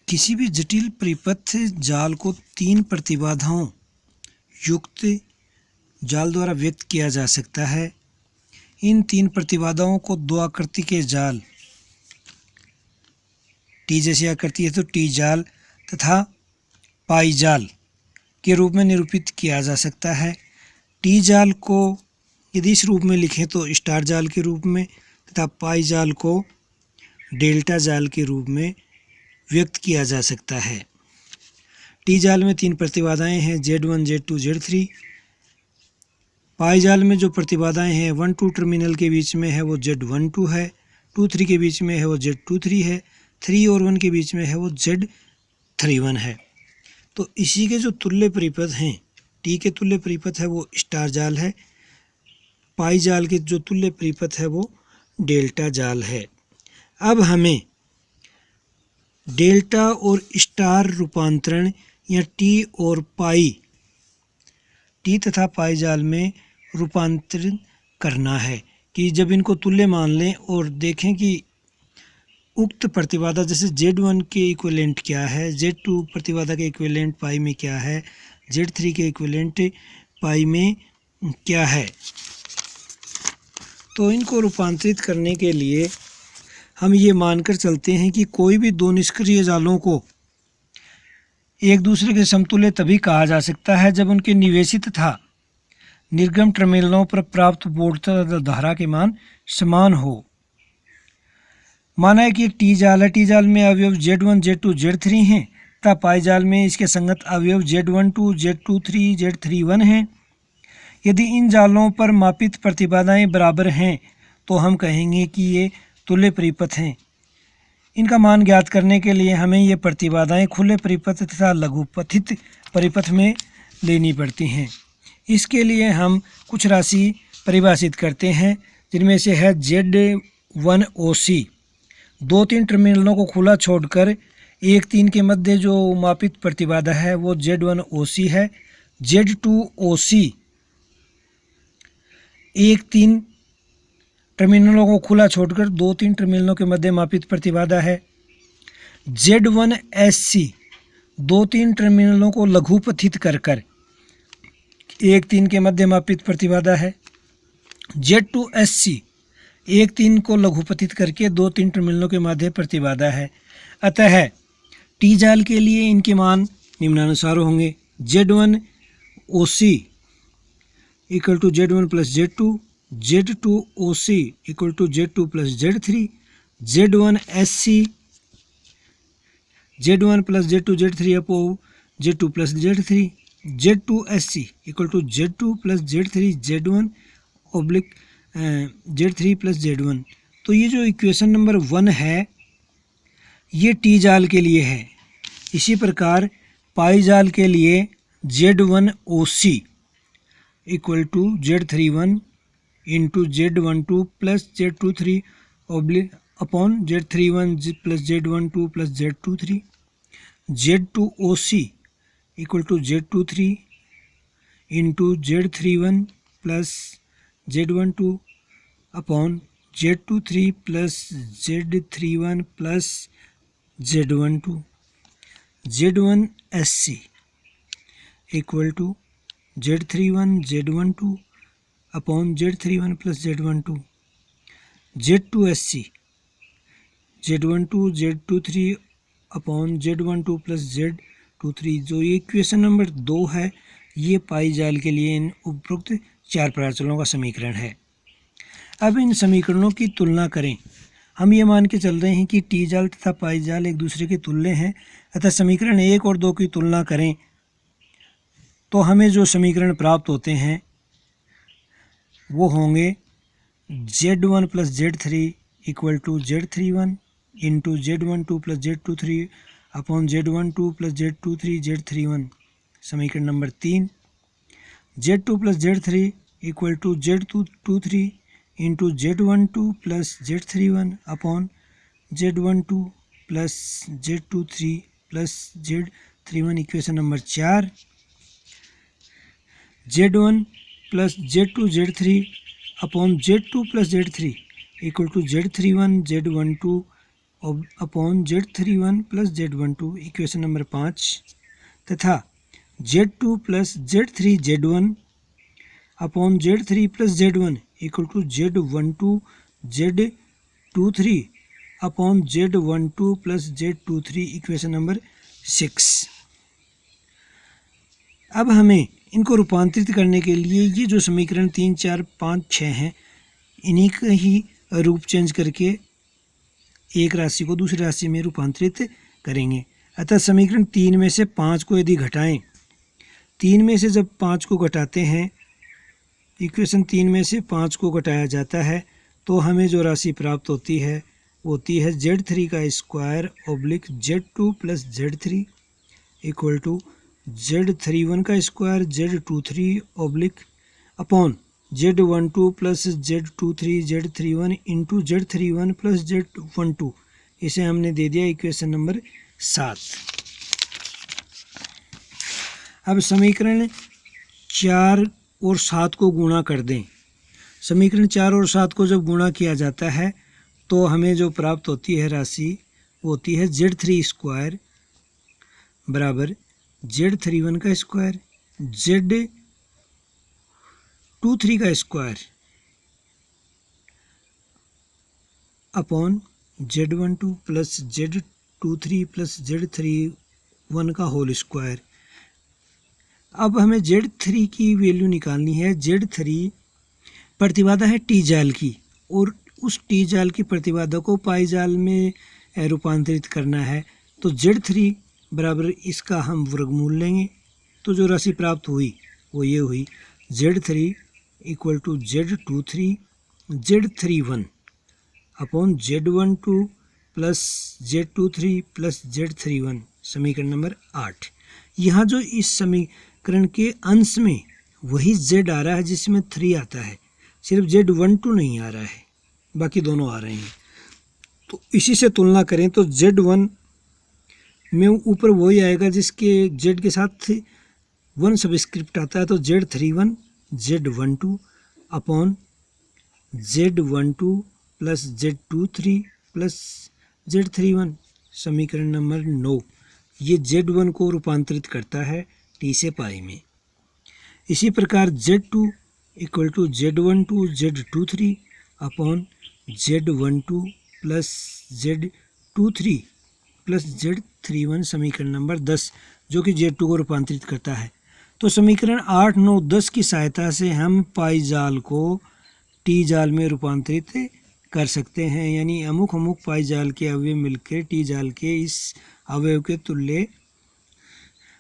किसी भी जटिल परिपथ जाल को तीन प्रतिबाधाओं युक्त जाल द्वारा व्यक्त किया जा सकता है। इन तीन प्रतिबाधाओं को दो आकृति के जाल टी जैसी आकृति है तो टी जाल तथा पाई जाल के रूप में निरूपित किया जा सकता है। टी जाल को यदि इस रूप में लिखें तो स्टार जाल के रूप में तथा पाई जाल को डेल्टा जाल के रूप में व्यक्त किया जा सकता है। टी जाल में तीन प्रतिबाधाएं हैं Z1, Z2, Z3। पाई जाल में जो प्रतिबाधाएं हैं 1-2 टर्मिनल के बीच में है वो Z12 है, 2-3 के बीच में है वो Z23 है, 3 और 1 के बीच में है वो Z31 है। तो इसी के जो तुल्य परिपथ हैं, टी के तुल्य परिपथ है वो स्टार जाल है, पाई जाल के जो तुल्य परिपथ है वो डेल्टा जाल है। अब हमें डेल्टा और स्टार रूपांतरण या टी और पाई, टी तथा पाई जाल में रूपांतरण करना है कि जब इनको तुल्य मान लें और देखें कि उक्त प्रतिबाधा जैसे Z1 के इक्विवेलेंट क्या है, Z2 प्रतिबाधा के इक्विवेलेंट पाई में क्या है, Z3 के इक्विवेलेंट पाई में क्या है। तो इनको रूपांतरित करने के लिए हम ये मानकर चलते हैं कि कोई भी दो निष्क्रिय जालों को एक दूसरे के समतुल्य तभी कहा जा सकता है जब उनके निवेशित तथा निर्गम टर्मिनलों पर प्राप्त वोल्टेज तथा धारा के मान समान हो। माना है कि एक टी जाल है, टी जाल में अवयव Z1, Z2, Z3 हैं तथा पाई जाल में इसके संगत अवयव Z12, Z23, Z31 हैं। यदि इन जालों पर मापित प्रतिबाधाएं बराबर हैं तो हम कहेंगे कि ये तुल्य परिपथ हैं। इनका मान ज्ञात करने के लिए हमें ये प्रतिबाधाएं खुले परिपथ तथा लघुपथित परिपथ में लेनी पड़ती हैं। इसके लिए हम कुछ राशि परिभाषित करते हैं जिनमें से है Z1OC, 2-3 टर्मिनलों को खुला छोड़कर 1-3 के मध्य जो मापित प्रतिबाधा है वो Z1OC है। Z2OC, 1-3 टर्मिनलों को खुला छोड़कर 2-3 टर्मिनलों के मध्य मापित प्रतिबाधा है। Z1SC, 2-3 टर्मिनलों को लघुपथित कर 1-3 के मध्य मापित प्रतिबाधा है। Z2SC, 1-3 को लघुपथित करके 2-3 टर्मिनलों के मध्य प्रतिबाधा है। अतः टी जाल के लिए इनके मान निम्नानुसार होंगे। Z1OC equal to Z1 plus Z2, Z2OC equal to Z2 plus Z3, Z1SC Z1 plus Z2 Z3 upon Z2 plus Z3, Z2SC equal to Z2 plus Z3 Z1 oblique Z3 plus Z1। तो ये जो equation number 1 है ये T जाल के लिए है। इसी प्रकार पाई जाल के लिए Z1OC equal to Z31 into Z12 plus Z23 oblique upon Z31 plus Z12 plus Z23, Z2OC equal to Z23 into Z31 plus Z12 upon Z23 plus Z31 plus Z12, Z1SC equal to Z31 Z12 upon Z31 plus Z12, Z2SC Z12 Z23 upon Z12 plus Z23। जो ये equation number 2 है ये पाई जाल के लिए इन उपरोक्त 4 प्राचलों का समीकरण है। अब इन समीकरणों की तुलना करें। हम ये मान के चल रहे हैं कि टी जाल तथा पाई जाल एक दूसरे के तुल्य हैं, अतः समीकरण 1 और 2 की तुलना करें तो हमें जो समीकरण प्राप्त होते हैं वो होंगे Z1 plus Z3 equal to Z31 into Z12 plus Z23 upon Z12 plus Z23 Z31। समीकरण number 3, Z2 plus Z3 equal to Z23 into Z12 plus Z31 upon Z12 plus Z23 plus Z31। Equation number 4, Z1 plus Z2 Z3 upon Z2 plus Z3 equal to Z31 Z12 upon Z31 plus Z12 equation number 5 तथा Z2 plus Z3 Z1 upon Z3 plus Z1 equal to Z12 Z23 upon Z12 plus Z23 equation number 6। अब हमें इनको रूपांतरित करने के लिए ये जो समीकरण 3, 4, 5, 6 हैं इन्हीं का ही रूप चेंज करके एक राशि को दूसरी राशि में रूपांतरित करेंगे। अतः समीकरण 3 में से 5 को यदि घटाएं, 3 में से जब 5 को घटाते हैं, इक्वेशन 3 में से 5 को घटाया जाता है तो हमें जो राशि प्राप्त होती है वो होती है Z3 का square oblique Z2 plus Z3 equal to Z31 का square Z23 oblique upon Z12 plus Z23 Z31 into Z31 plus Z12। इसे हमने दे दिया इक्वेशन नंबर 7। अब समीकरण 4 और 7 को गुणा कर दें। समीकरण 4 और 7 को जब गुणा किया जाता है तो हमें जो प्राप्त होती है राशि वो होती है Z3 स्क्वायर बराबर Z31 का स्क्वायर Z23 का square upon Z12 plus Z23 plus Z31 का होल स्क्वायर। अब हमें Z3 की वैल्यू निकालनी है। Z3 प्रतिबाधा है टी जाल की और उस टी जाल की प्रतिबाधा को पाई जाल में रूपांतरित करना है। तो Z3 बराबर इसका हम वर्गमूल लेंगे तो जो राशि प्राप्त हुई वो ये हुई Z3 equal to Z23 Z31 upon Z12 plus Z23 plus Z31 समीकरण नंबर 8। यहाँ जो इस समीकरण के अंश में वही Z आ रहा है जिसमें 3 आता है, सिर्फ Z12 नहीं आ रहा है, बाकी दोनों आ रहे हैं। तो इसी से तुलना करें तो Z1 में ऊपर वही आएगा जिसके Z के साथ 1 सबस्क्रिप्ट आता है, तो Z31 Z12 upon Z12 plus Z23 plus Z31 समीकरण नंबर 9। ये Z1 को रूपांतरित करता है T से पाई में। इसी प्रकार Z2 equal to Z12 Z23 upon Z12 plus Z23 plus Z31 समीकरण नंबर 10 जो कि Z2 को रूपांतरित करता है। तो समीकरण 8, 9, 10 की सहायता से हम पाई जाल को टी जाल में रूपांतरित कर सकते हैं, यानी अमुक अमुक पाई जाल के अवयव मिलकर टी जाल के इस अवयव के तुल्य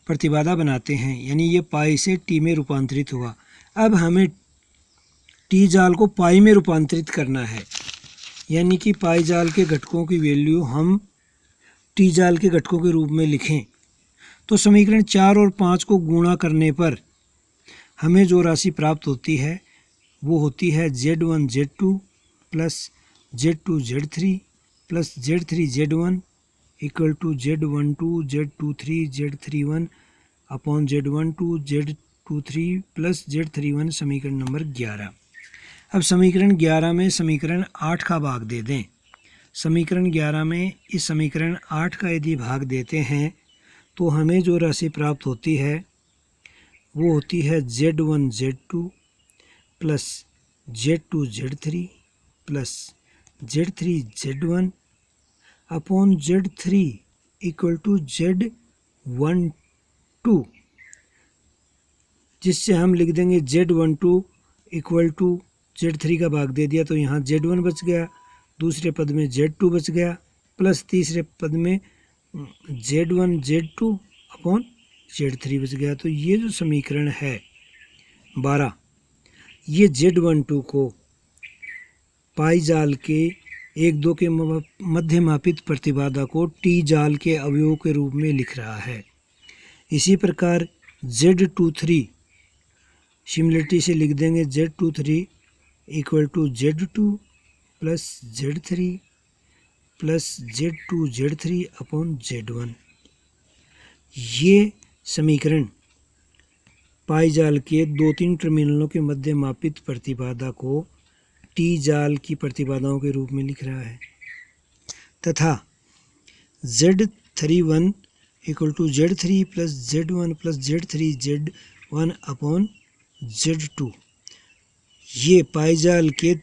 प्रतिबाधा बनाते हैं, यानी ये पाई से टी में रूपांतरित हुआ। अब हमें टी जाल को पाई में रूपांतरित करना है, यानी कि पाई जाल के घटकों की वैल्यू हम टी जाल के घटकों के रूप में लिखें। तो समीकरण 4 और 5 को गुणा करने पर हमें जो राशि प्राप्त होती है वो होती है Z1 Z2 plus Z2 Z3 plus Z3 Z1 equal to Z12 Z23 Z31 upon Z12 Z23 plus Z31 समीकरण नंबर 11। अब समीकरण 11 में समीकरण 8 का भाग दे दें। समीकरण 11 में इस समीकरण 8 का यदि भाग देते हैं तो हमें जो राशि प्राप्त होती है वो होती है Z1 Z2 plus Z2 Z3 plus Z3 Z1 upon Z3 equal to Z12, जिससे हम लिख देंगे Z12 इक्वल टू Z3 का भाग दे दिया तो यहाँ Z1 बच गया, दूसरे पद में Z2 बच गया, प्लस तीसरे पद में Z1 Z2 अपॉन Z3 बच गया। तो ये जो समीकरण है 12, ये Z12 को पाई जाल के 1-2 के मध्य मापित प्रतिबाधा को टी जाल के अवयव के रूप में लिख रहा है। इसी प्रकार Z23 सिमिलरिटी से लिख देंगे Z23 equal to Z2 plus Z3 plus Z2 Z3 upon Z1। ये समीकरण पाई जाल के 2-3 टर्मिनलों के मध्य मापित प्रतिबाधा को टी जाल की प्रतिबाधाओं के रूप में लिख रहा है, तथा Z31 equal to Z3 plus Z1 plus Z3 Z1 upon Z2। ये पाइजाल के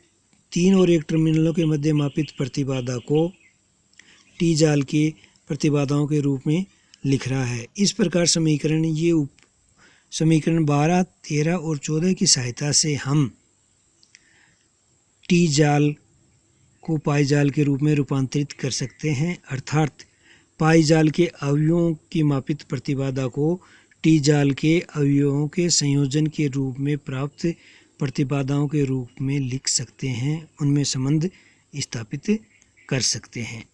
3 और 1 टर्मिनलों के मध्य मापित प्रतिबाधा को टी जाल के प्रतिबाधाओं के रूप में लिख रहा है। इस प्रकार समीकरण 12, 13 और 14 की सहायता से हम टी जाल को पाई जाल के रूप में रूपांतरित कर सकते हैं, अर्थात पाई जाल के अवयवों की मापित प्रतिबाधा को टी जाल के अवयवों के संयोजन के रूप में प्राप्त प्रतिबाधाओं के रूप में लिख सकते हैं, उनमें संबंध स्थापित कर सकते हैं।